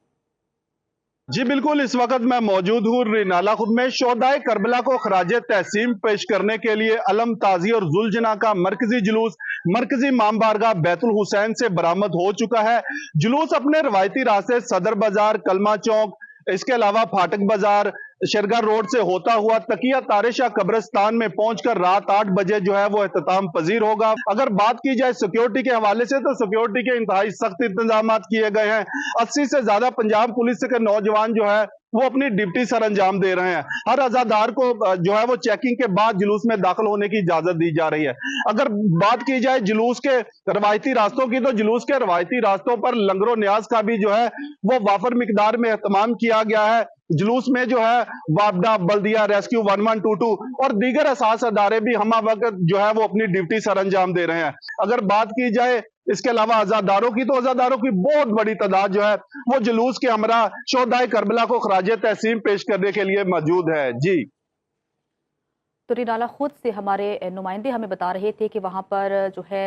जी बिल्कुल, इस वक्त मैं मौजूद हूँ रेनाला खुर्द में। शोहदाए करबला को खराज तहसीन पेश करने के लिए अलम ताज़ी और जुलजना का मरकजी जुलूस मरकजी इमाम बारगाह बैतुल हुसैन से बरामद हो चुका है। जुलूस अपने रवायती रास्ते सदर बाजार, कलमा चौक, इसके अलावा फाटक बाजार, शरगा रोड से होता हुआ तकिया तारिशा कब्रिस्तान में पहुंचकर रात 8 बजे जो है वो इख्तिताम पजीर होगा। अगर बात की जाए सिक्योरिटी के हवाले से तो सिक्योरिटी के इंतहाई सख्त इंतजाम किए गए हैं। 80 से ज्यादा पंजाब पुलिस के नौजवान जो है वो अपनी ड्यूटी सर अंजाम दे रहे हैं। हर अज़ादार को जो है वो चेकिंग के बाद जुलूस में दाखिल होने की इजाजत दी जा रही है। अगर बात की जाए जुलूस के रवायती रास्तों की तो जुलूस के रवायती रास्तों पर लंगरो न्याज का भी जो है वो वाफर मिकदार में एहतमाम किया गया है। जुलूस में जो है वापडा, बल्दिया, रेस्क्यू 1122 और दीगर असास अदारे भी हम वक्त जो है वो अपनी ड्यूटी सर अंजाम दे रहे हैं। अगर बात की जाए इसके अलावा अज़ादारों की बहुत बड़ी तादाद जो है वो जुलूस के हमरा शोहदाए करबला को खराज तहसीन पेश करने के लिए मौजूद है। जी तो रिनाला खुद से हमारे नुमाइंदे हमें बता रहे थे कि वहाँ पर जो है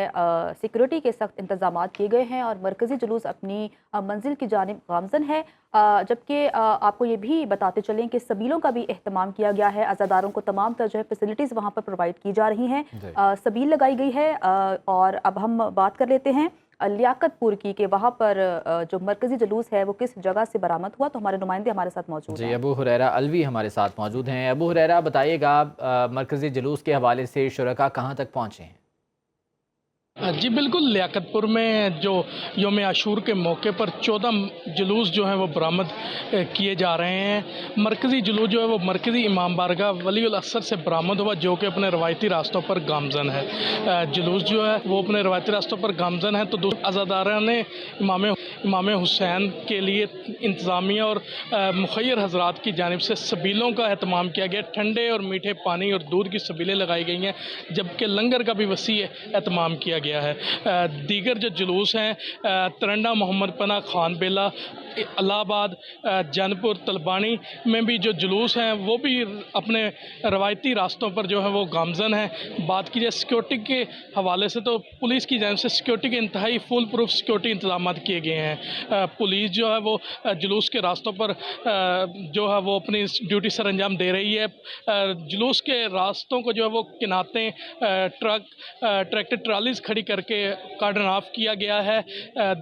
सिक्योरिटी के सख्त इंतजाम किए गए हैं और मरकज़ी जुलूस अपनी मंजिल की जानिब गामज़न है। जबकि आपको ये भी बताते चलें कि सबीलों का भी एहतमाम किया गया है। अज़ादारों को तमाम तरह जो है फैसिलिटीज़ वहाँ पर प्रोवाइड की जा रही हैं। सबील लगाई गई है। और अब हम बात कर लेते हैं लियाकतपुर की कि वहाँ पर जो मरकज़ी जुलूस है वो किस जगह से बरामद हुआ। तो हमारे नुमाइंदे हमारे साथ मौजूद हैं। जी, अबू हुरैरा अलवी हमारे साथ मौजूद हैं। अबू हुरैरा, बताइएगा मरकज़ी जुलूस के हवाले से शुरका कहाँ तक पहुँचे हैं? जी बिल्कुल, लियाकतपुर में जो योम आशूर के मौके पर 14 जुलूस जो हैं वो बरामद किए जा रहे हैं। मरकज़ी जुलूस जो है वो मरकज़ी इमाम बारगाह वलीउल असर से बरामद हुआ, जो कि अपने रवायती रास्तों पर गामज़न है। जुलूस जो है वो अपने रवायती रास्तों पर गामज़न है। तो अज़ादारा ने इमाम हुसैन के लिए इंतज़ामिया और मुखय्यर हज़रात की जानिब से सबीलों का एहतमाम किया गया। ठंडे और मीठे पानी और दूध की सबीलें लगाई गई हैं, जबकि लंगर का भी वसी एहतमाम किया गया है। दीगर जो जुलूस हैं तरंडा मोहम्मद पना खान बेला इलाहाबाद जानपुर तलबानी में भी जो जुलूस हैं वो भी अपने रवायती रास्तों पर जो है वो गामज़न है। बात की जाए सिक्योरिटी के हवाले से तो पुलिस की जानिब से सिक्योरिटी के इंतहाई फुल प्रूफ सिक्योरिटी इंतजाम किए गए हैं। पुलिस जो है वो जुलूस के रास्तों पर जो है वो अपनी ड्यूटी सर अंजाम दे रही है। जुलूस के रास्तों को जो है वो किनाते ट्रैक्टर ट्रालीज खड़ी करके कार्डन ऑफ किया गया है।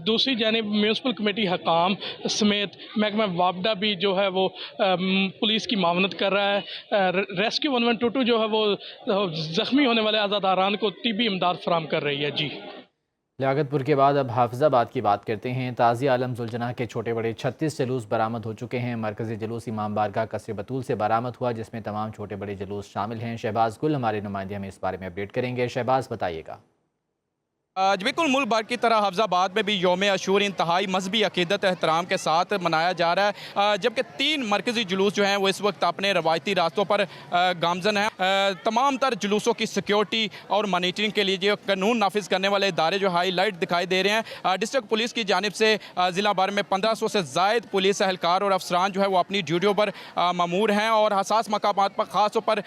दूसरी जानिब म्यूनसिपल कमेटी हकाम समेत महकमा वापडा भी जो है वो पुलिस की मावनत कर रहा है। रेस्क्यू 1122 जो है वो ज़ख्मी होने वाले आज़ादारान को तिब्बी इमदाद फराहम कर रही है। जी, लियाकतपुर के बाद अब हाफिज़ाबाद की बात करते हैं। ताज़ी आलम जुलजना के छोटे बड़े 36 जुलूस बरामद हो चुके हैं। मरकज़ी जुलूस इमाम बारगाह कसर बतूल से बरामद हुआ, जिसमें तमाम छोटे बड़े जुलूस शामिल हैं। शहबाज गुल हमारे नुमाइंदे हमें इस बारे में अपडेट करेंगे। शहबाज, बताइएगा। बिल्कुल, मुल्क भर की तरह हाफिज़ाबाद में भी योम आशूर इंतहाई मजहबी अकीदत एहतराम के साथ मनाया जा रहा है, जबकि 3 मरकज़ी जुलूस जो हैं वो इस वक्त अपने रवायती रास्तों पर गामज़न हैं। तमाम तर जुलूसों की सिक्योरिटी और मॉनिटरिंग के लिए जो कानून नाफिज करने वाले इदारे जो हाईलाइट दिखाई दे रहे हैं। डिस्ट्रिक्ट पुलिस की जानिब से ज़िला भर में 1500 से ज़ायद पुलिस एहलकार और अफसरान जो है वो अपनी ड्यूटियों पर ममूर हैं और हसास मकामात पर ख़ास तौर पर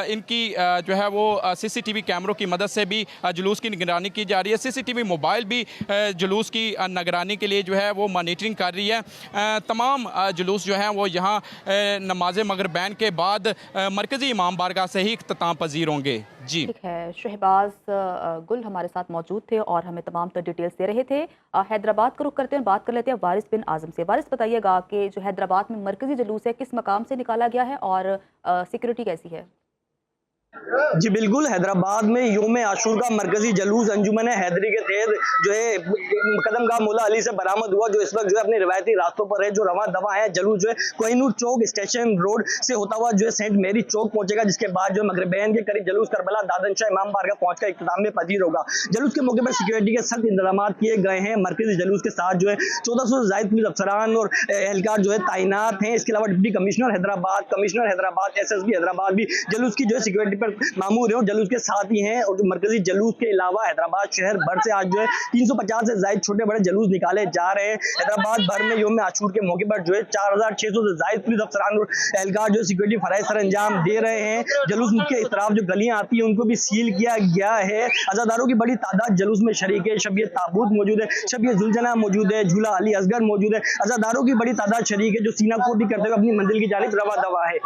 इनकी जो है वो CCTV कैमरों की मदद से भी जुलूस की निगरानी की जा रही है। CCTV मोबाइल भी जुलूस की निगरानी के लिए जो है वो मॉनिटरिंग कर रही है। तमाम जुलूस जो हैं वो यहाँ नमाज मगरिबैन के बाद मरकज़ी इमाम बारगाह से ही इख्तिताम पजीर होंगे। जी ठीक है, शहबाज गुल हमारे साथ मौजूद थे और हमें तमाम तर डिटेल्स दे रहे थे। हैदराबाद का रुख करते हैं, बात कर लेते हैं वारिस बिन आज़म से। वारिस, बताइएगा कि जो हैदराबाद में मरकज़ी जुलूस है किस मकाम से निकाला गया है और सिक्योरिटी कैसी है? जी बिल्कुल, हैदराबाद में योम आशूर का मरकजी जुलूस अंजुमन हैदरी के तहत जो है कदमगाह मौला अली से बरामद हुआ, जो इस वक्त जो है अपने रिवायती रास्तों पर है। जो रवा दवा है जुलूस जो है कोहिनूर चौक स्टेशन रोड से होता हुआ जो है सेंट मेरी चौक पहुंचेगा, जिसके बाद जो मगरिबैन के करीब जुलूस करबला दादनशाह इमाम बारगाह पहुंचकर इख्तिताम में पजीर होगा। जुलूस के मौके पर सिक्योरिटी के सख्त इंतजाम किए गए हैं। मरकजी जुलूस के साथ जो है 1400 से ज़ायद पुलिस अफसरान और एहलकार जो है तैनात हैं। इसके अलावा deputy commissioner Hyderabad SSB Hyderabad भी जुलूस की जो है सिक्योरिटी पर मामूर है और जुलूस के साथ ही हैं। और जो मरकजी जुलूस के अलावा हैदराबाद शहर भर से आज जो है 350 से ज़ायद छोटे बड़े जुलूस निकाले जा रहे हैं। हैदराबाद भर में योम आशूर के मौके पर जो है 4600 से ज़ायद पुलिस अफसरान और एहलकार जो सिक्योरिटी फराइज सर अंजाम दे रहे हैं। जुलूस के इतराफ जो गलियां आती हैं उनको भी सील किया गया है। अज़ादारों की बड़ी तादाद जुलूस में शरीक है। शब ताबूत मौजूद है, शब जुलजना मौजूद है, झूला अली असगर मौजूद है। अज़ादारों की बड़ी तादाद शरीक है जो सीना कोटी करते हुए अपनी मंजिल की जानिब रवा दवा है।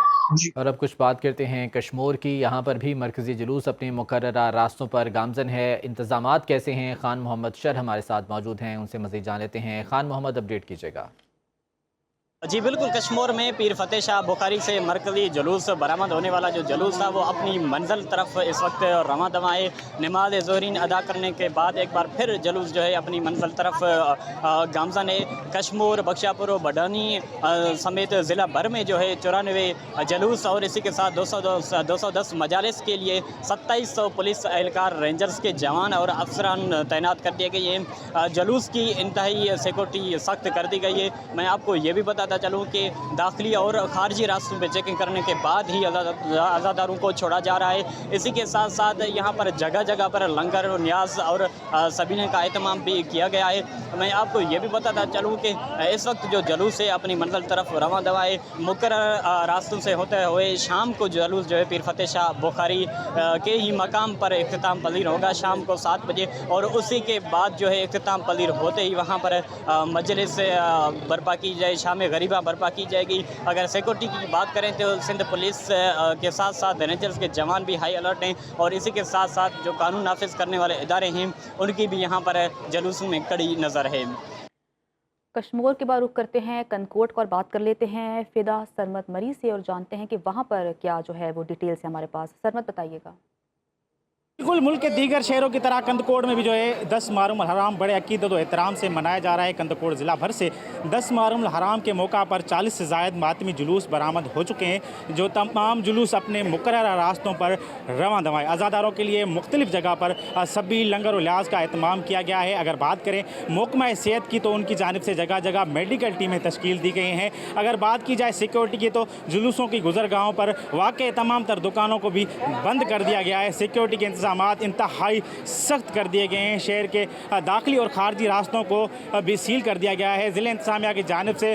और अब कुछ बात करते हैं कश्मीर की। यहाँ पर भी मरकज़ी जुलूस अपने मुकर्ररा रास्तों पर गामज़न है। इंतज़ामात कैसे हैं? खान मोहम्मद शर हमारे साथ मौजूद हैं, उनसे मज़ीद जान लेते हैं। खान मोहम्मद, अपडेट कीजिएगा। जी बिल्कुल, कश्मीर में पीर फतेह शाह बुखारी से मरकज़ी जुलूस बरामद होने वाला जो जुलूस था वो अपनी मंजिल तरफ इस वक्त रवां दवा है। नमाज ज़ोहरीन अदा करने के बाद एक बार फिर जुलूस जो है अपनी मंजिल तरफ गामज़न है। कश्मीर, बख्शापुर और बडानी समेत ज़िला भर में जो है 94 जुलूस और इसी के साथ 210 मजालिस के लिए 2700 पुलिस एहलकार, रेंजर्स के जवान और अफसरान तैनात कर दिए गए हैं। जुलूस की इंतहाई सिक्योरिटी सख्त कर दी गई है। मैं आपको ये भी बताता बताता चलूँ कि दाखिली और खारजी रास्तों पर चेकिंग करने के बाद ही अज़ादारों को छोड़ा जा रहा है। इसी के साथ साथ यहाँ पर जगह जगह पर लंगर और न्याज और सबीले का एहतमाम भी किया गया है। मैं आपको ये भी बताता चलूँ कि इस वक्त जो जुलूस है अपनी मंजिल तरफ रवां दवा है। मुकर्रर रास्तों से होते हुए शाम को जुलूस जो है पीर फतेह शाह बुखारी के ही मकाम पर इख्तिताम पजीर होगा शाम को 7 बजे, और उसी के बाद जो है इख्तिताम पजीर होते ही वहाँ पर मजलिस बर्पा की जाए, शाम गरीबा बर्पा की जाएगी। अगर सिक्योरिटी की बात करें तो सिंध पुलिस के साथ साथ रेंजर्स के जवान भी हाई अलर्ट हैं, और इसी के साथ साथ जो कानून नाफिज करने वाले इदारे हैं उनकी भी यहाँ पर जुलूसों में कड़ी नज़र है। कश्मीर के बाद रुख करते हैं कनकोट को और बात कर लेते हैं फिदा सरमत मरी से और जानते हैं कि वहाँ पर क्या जो है वो डिटेल्स है हमारे पास। सरमत बताइएगा। बिल्कुल मुल्क के दीगर शहरों की तरह कंदकोट में भी जो है 10 मुहर्रम हराम बड़े अकीदत और एहतराम से मनाया जा रहा है। कंदकोट ज़िला भर से 10 मुहर्रम हराम के मौका पर 40 से ज़ायद मातमी जुलूस बरामद हो चुके हैं, जो तमाम जुलूस अपने मुकर्रर रास्तों पर रवां दवाएँ। आज़ादारों के लिए मुख्तलिफ जगह पर सभी लंगर और लिहाज का एहतमाम किया गया है। अगर बात करें महकमा सेहत की तो उनकी जानिब से जगह जगह मेडिकल टीमें तश्कील दी गई हैं। अगर बात की जाए सिक्योरिटी की तो जुलूसों की गुजरगाहों पर वाक़ तमाम तर दुकानों को भी बंद कर दिया गया है। सिक्योरिटी के इंतहाई सख्त कर दिए गए हैं। शहर के दाखिली और खारजी रास्तों को भी सील कर दिया गया है। ज़िले इंतज़ामिया की जानिब से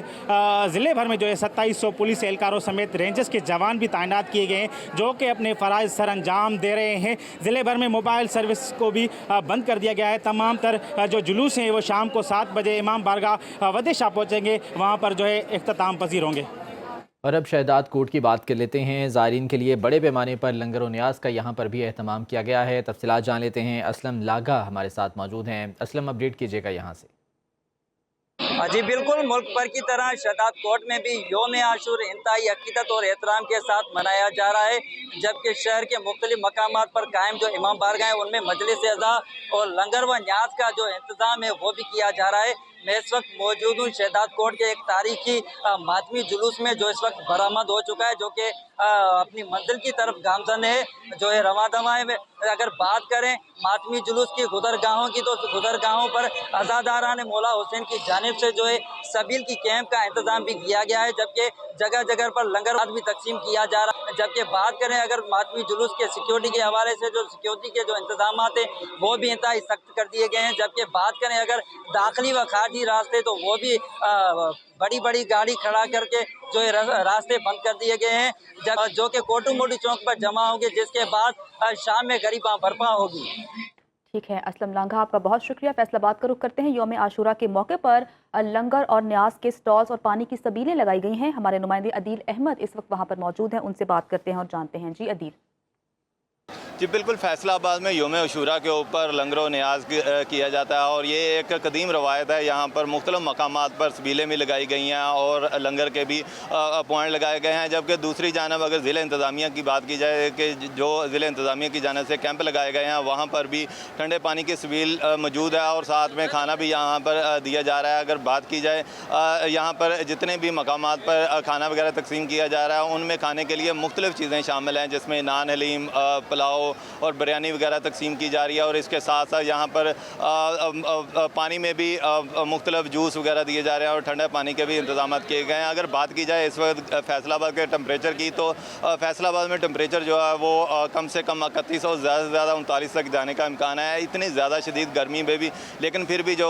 ज़िले भर में जो है 2700 पुलिस एहलकारों समेत रेंजर्स के जवान भी तैनात किए गए हैं, जो कि अपने फ़राइज़ सर अंजाम दे रहे हैं। ज़िले भर में मोबाइल सर्विस को भी बंद कर दिया गया है। तमाम तर जो जुलूस हैं वो शाम को 7 बजे इमाम बारगाह वदे शाह पहुँचेंगे, वहाँ पर जो है इख्तिताम पजीर होंगे। और अब शहदाद कोट की बात कर लेते हैं। ज़ायरीन के लिए बड़े पैमाने पर लंगर और न्याज का यहाँ पर भी एहतमाम किया गया है। तफसीलात जान लेते हैं। असलम लागा हमारे साथ मौजूद हैं। असलम, अपडेट कीजिएगा यहाँ से। जी बिल्कुल, मुल्क भर की तरह शहदाद कोट में भी योम आशूर इंतहाई अकीदत और एहतराम के साथ मनाया जा रहा है, जबकि शहर के मुख्तलिफ मकामात पर कायम जो इमाम बारगाह हैं उनमें मजलिस अज़ा और लंगर व न्याज का जो इंतज़ाम है वो भी किया जा रहा है। मैं इस वक्त मौजूद हूँ शहदाद कोट के एक तारीखी मातमी जुलूस में, जो इस वक्त बरामद हो चुका है, जो कि अपनी मंजिल की तरफ गामजन है, जो है रवां दवा है। अगर बात करें मातमी जुलूस की गुजरगाहों की तो गुजरगाहों पर अज़ादारान मौला हुसैन की जानिब से जो है सबील की कैंप का इंतजाम भी किया गया है, जबकि जगह जगह पर लंगर भी तकसीम किया जा रहा है। जबकि बात करें अगर मातमी जुलूस के सिक्योरिटी के हवाले से, जो सिक्योरिटी के जो इंतजाम हैं वो भी इंतहाई सख्त कर दिए गए हैं। जबकि बात करें अगर दाखिली व खारजी रास्ते तो वो भी बड़ी बड़ी गाड़ी खड़ा करके जो है रास्ते बंद कर दिए गए हैं, जो कि कोटू मोटू चौक पर जमा होंगे, जिसके बाद शाम में गरीबा बर्पा होगी। ठीक है असलम लांघा, आपका बहुत शुक्रिया। फैसलाबाद का रुख करते हैं। यौम आशूरा के मौके पर लंगर और न्याज के स्टॉल्स और पानी की सबीलें लगाई गई हैं। हमारे नुमाइंदे अदील अहमद इस वक्त वहाँ पर मौजूद हैं, उनसे बात करते हैं और जानते हैं। जी अदील। जी बिल्कुल, फैसलाबाद में यौम आशूरा के ऊपर लंगर व न्याज किया जाता है और ये एक कदीम रवायत है। यहाँ पर मुख्तलिफ मकामात पर सबीलें भी लगाई गई हैं और लंगर के भी पॉइंट लगाए गए हैं। जबकि दूसरी जानब अगर ज़िले इंतज़ामिया की बात की जाए कि जो ज़िले इंतज़ामिया की जानब से कैंप लगाए गए हैं, वहाँ पर भी ठंडे पानी की सबील मौजूद है और साथ में खाना भी यहाँ पर दिया जा रहा है। अगर बात की जाए यहाँ पर जितने भी मकामात पर खाना वगैरह तकसीम किया जा रहा है, उनमें खाने के लिए मुख्तलिफ चीज़ें शामिल हैं, जिसमें नान हलीम, पुलाव और बिरयानी वगैरह तकसीम की जा रही है। और इसके साथ साथ यहाँ पर पानी में भी मुख्तलिफ जूस वगैरह दिए जा रहे हैं और ठंडे पानी के भी इंतजाम किए गए हैं। अगर बात की जाए इस वक्त फैसलाबाद के टेम्परेचर की, तो फैसलाबाद में टेम्परेचर जो है वो कम से कम 31 और ज़्यादा से ज़्यादा 39 तक जाने का इम्कान है। इतनी ज़्यादा शदीद गर्मी में भी लेकिन फिर भी जो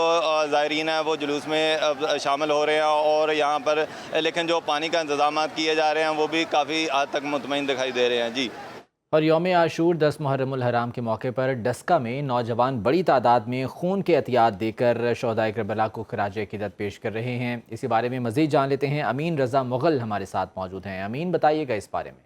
ज़ायरीन है वो जुलूस में शामिल हो रहे हैं और यहाँ पर लेकिन जो पानी का इंतजाम किए जा रहे हैं वो भी काफ़ी हद तक मुतमईन दिखाई दे रहे हैं। जी। और यौम आशूर 10 मुहर्रमुल हराम के मौके पर डस्का में नौजवान बड़ी तादाद में खून के अतियात देकर शोहदाए करबला को खराज अकीदत पेश कर रहे हैं। इसी बारे में मज़ीद जान लेते हैं। अमीन रज़ा मुग़ल हमारे साथ मौजूद हैं। अमीन, बताइएगा इस बारे में।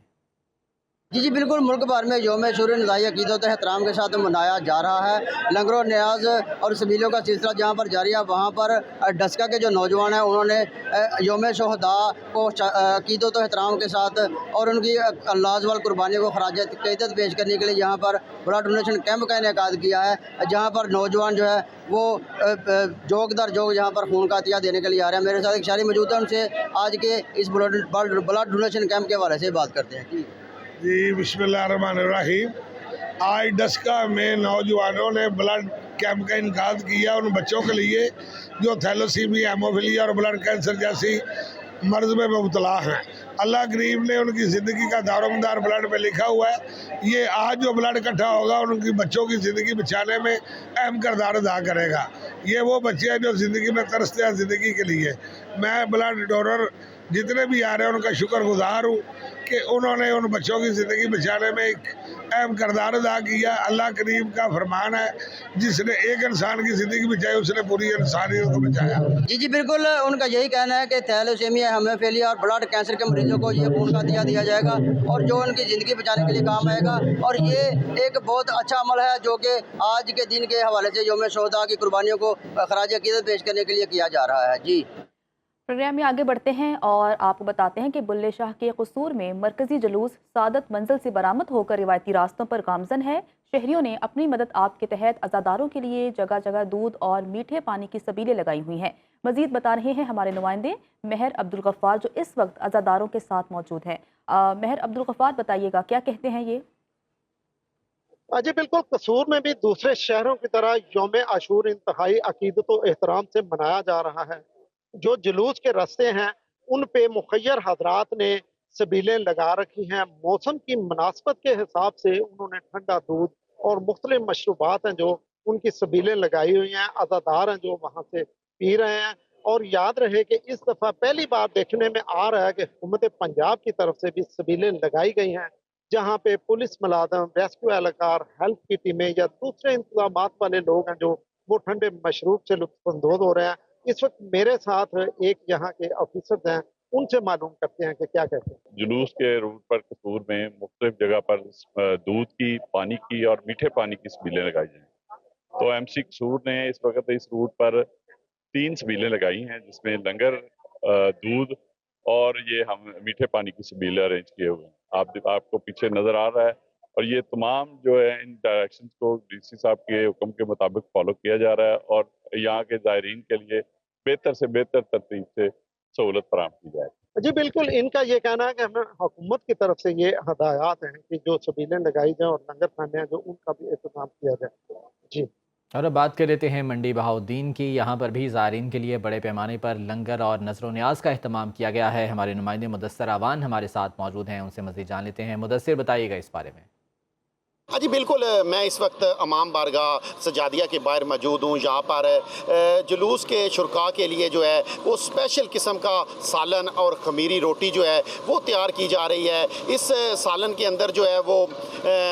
जी बिल्कुल, मुल्क भर में यौम आशूर इंतहाई अकीदत एहतराम के साथ मनाया जा रहा है। लंगर और न्याज और सबीलों का सिलसिला जहाँ पर जारी है, वहाँ पर डस्का के जो नौजवान हैं उन्होंने यौम शोहदा को अकीदत एहतराम के साथ और उनकी लाजवाल कुर्बानी को खराज अकीदत पेश करने के लिए यहाँ पर बड़ा डोनेशन कैंप का इनेकाद किया है, जहाँ पर नौजवान जो है वो जोग दर जोग यहाँ पर खून का अतिया देने के लिए आ रहे हैं। मेरे साथ एक शायरी मौजूद है, उनसे आज के इस ब्लड डोनेशन कैंप के हवाले से बात करते हैं। जी बिस्मिल्लाहिर्रहमानिर्रहीम। आज डस्का में नौजवानों ने ब्लड कैंप का इनकाद किया उन बच्चों के लिए जो थैलेसीमिया, हेमोफीलिया और ब्लड कैंसर जैसी मर्ज में मुबतला हैं। अल्लाह करीम ने उनकी ज़िंदगी का दारोमदार ब्लड में लिखा हुआ है। ये आज जो ब्लड इकट्ठा होगा उनकी बच्चों की ज़िंदगी बचाने में अहम किरदार अदा करेगा। ये वो बच्चे हैं जो ज़िंदगी में तरसते हैं ज़िंदगी के लिए। मैं ब्लड डोनर जितने भी आ रहे हैं उनका शुक्रगुजार हूँ कि उन्होंने उन बच्चों की ज़िंदगी बचाने में एक अहम किरदार अदा किया। अल्लाह करीम का फरमान है, जिसने एक इंसान की ज़िंदगी बचाई उसने पूरी इंसानियत को बचाया। जी बिल्कुल, उनका यही कहना है कि थैलेसीमिया, हेमोफीलिया और ब्लड कैंसर के मरीजों को ये खून का दिया जाएगा और जो उनकी ज़िंदगी बचाने के लिए काम आएगा। और ये एक बहुत अच्छा अमल है जो कि आज के दिन के हवाले से यौम शोहदा की कुर्बानियों को खराज अकीदत पेश करने के लिए किया जा रहा है। जी प्रोग्राम में आगे बढ़ते हैं और आपको बताते हैं कि बुल्ले शाह के कसूर में मरकजी जुलूस सादत मंजिल से बरामद होकर रिवायती रास्तों पर गामजन है। शहरियों ने अपनी मदद आप के तहत अज़ादारों के लिए जगह जगह दूध और मीठे पानी की सबीलें लगाई हुई हैं। मजीद बता रहे हैं हमारे नुमाइंदे महर अब्दुल गफ्फार जो इस वक्त अज़ादारों के साथ मौजूद हैं। महर अब्दुल गफ्फार, बताइएगा क्या कहते हैं ये? जी बिल्कुल, कसूर में भी दूसरे शहरों की तरह यौम आशूर इंतहाई अकीदत व एहतराम से मनाया जा रहा है। जो जुलूस के रास्ते हैं उन पे मुखय्यर हजरात ने सबीलें लगा रखी हैं। मौसम की मुनासबत के हिसाब से उन्होंने ठंडा दूध और मुख्तलिफ मशरूबात हैं जो उनकी सबीलें लगाई हुई हैं। अज़ादार हैं जो वहाँ से पी रहे हैं। और याद रहे कि इस दफ़ा पहली बार देखने में आ रहा है कि हुकूमत पंजाब की तरफ से भी सबीलें लगाई गई हैं, जहाँ पे पुलिस मुलाजम, रेस्क्यू एहलकार, हेल्थ की टीमें या दूसरे इंतजामात वाले लोग हैं जो वो ठंडे मशरूब से लुत्फानंदोज हो रहे हैं। इस वक्त मेरे साथ एक यहाँ के ऑफिसर्स हैं, उनसे मालूम करते हैं कि क्या कहते हैं। जुलूस के रूट पर कसूर में मुख्तलिफ जगह पर दूध की, पानी की और मीठे पानी की सबीलें लगाई जाएँ। तो एमसी कसूर ने इस वक्त इस रूट पर 3 सबीलें लगाई हैं, जिसमें लंगर, दूध और ये हम मीठे पानी की सबीलें अरेंज किए हुए हैं। आपको पीछे नजर आ रहा है। और ये तमाम जो है इन डायरेक्शंस को डीसी साहब के हुक्म के मुताबिक फॉलो किया जा रहा है और यहाँ के ज़ायरीन के लिए बेहतर से बेहतर तरतीब से सहूलत फराहम की जाए। जी बिल्कुल, इनका ये कहना है कि हमें हुकूमत की तरफ से ये हदायत हैं कि जो सबीलें लगाई जाएं और लंगर खाने हैं जो उनका भी इंतजाम किया जाए। जी, और अब बात कर लेते हैं मंडी बहाउद्दीन की। यहाँ पर भी ज़ायरीन के लिए बड़े पैमाने पर लंगर और नज़र न्याज का अहतमाम किया गया है। हमारे नुमाइंदे मुदस्सिर आवान हमारे साथ मौजूद हैं, उनसे मज़ीद जान लेते हैं। मुदस्सिर, बताइएगा इस बारे में। हाँ जी बिल्कुल, मैं इस वक्त इमाम बारगाह सजादिया के बाहर मौजूद हूँ। यहाँ पर जुलूस के शुरका के लिए जो है वो स्पेशल किस्म का सालन और खमीरी रोटी जो है वो तैयार की जा रही है। इस सालन के अंदर जो है वो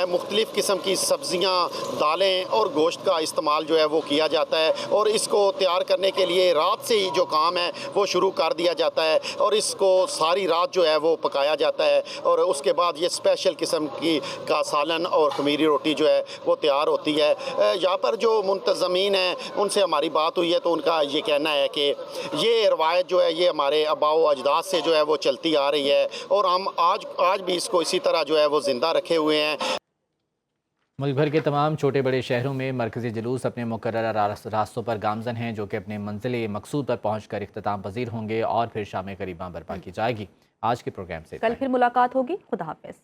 मुख्तलिफ़ किस्म की सब्ज़ियाँ, दालें और गोश्त का इस्तेमाल जो है वो किया जाता है और इसको तैयार करने के लिए रात से ही जो काम है वो शुरू कर दिया जाता है और इसको सारी रात जो है वो पकाया जाता है और उसके बाद ये स्पेशल किस्म की का सालन और खमीरी रोटी जो है वो तैयार होती है। यहाँ पर जो मुंतज़मीन हैं उनसे हमारी बात हुई है तो उनका ये कहना है कि ये रवायत जो है ये हमारे आबाओ अजदाद से जो है वो चलती आ रही है और हम आज भी इसको इसी तरह जो है वो ज़िंदा रखे हुए हैं। मुल्क भर के तमाम छोटे बड़े शहरों में मरकज़ी जुलूस अपने मुकर्रर रास्तों पर गामजन हैं, जो कि अपने मंजिल मकसूद पर पहुँच कर इख्तिताम पजीर होंगे और फिर शाम करीबा बर्पा की जाएगी। आज के प्रोग्राम से कल फिर मुलाकात होगी। खुदा हाफ़िज़।